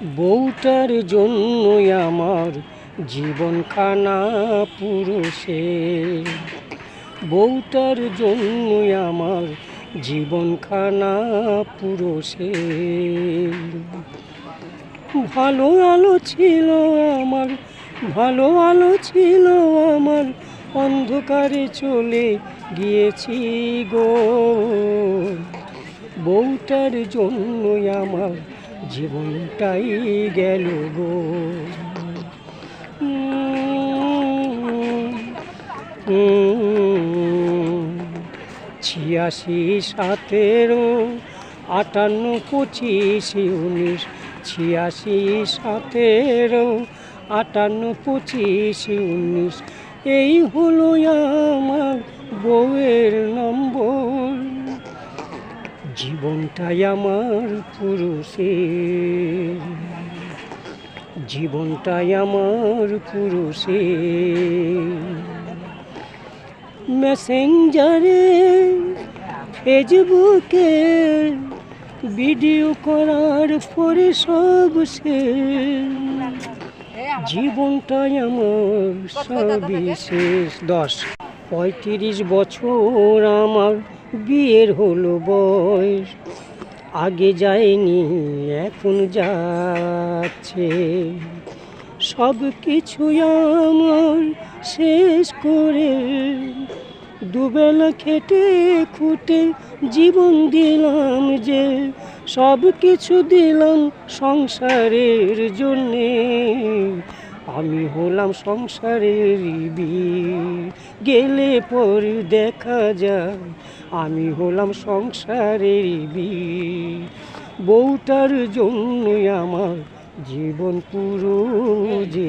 বউটার জন্যই আমার জীবনখানা পুরুষে, বউটার জন্যই আমার জীবনখানা পুরুষে। ভালো আলো ছিল আমার, ভালো আলো ছিল আমার, অন্ধকারে চলে গিয়েছি গো। বউটার জন্যই আমার জীবনটাই গেল গো। 86, 17, 58, 25, 19, 86, 17, 58, 25, 19, এই হলো আমার বউয়ের নম্বর। জীবনটাই আমার পুরুষের, জীবনটাই আমার পুরুষের। মেসেঞ্জারে, ফেসবুকে ভিডিও করার পরে সব শেষ, জীবনটাই আমার সবিশেষ। 35 বছর আমার বিয়ের হলো বয়স, আগে যায়নি এখন যাচ্ছে। সব কিছু আমার শেষ করে দুবেলা খেটে খুঁটে জীবন দিলাম যে, সব কিছু দিলাম সংসারের জন্যে। আমি হলাম সংসারের গেলে পরে দেখা যায়, আমি হলাম সংসারের বউটার জন্যই আমার জীবন পুরো যে।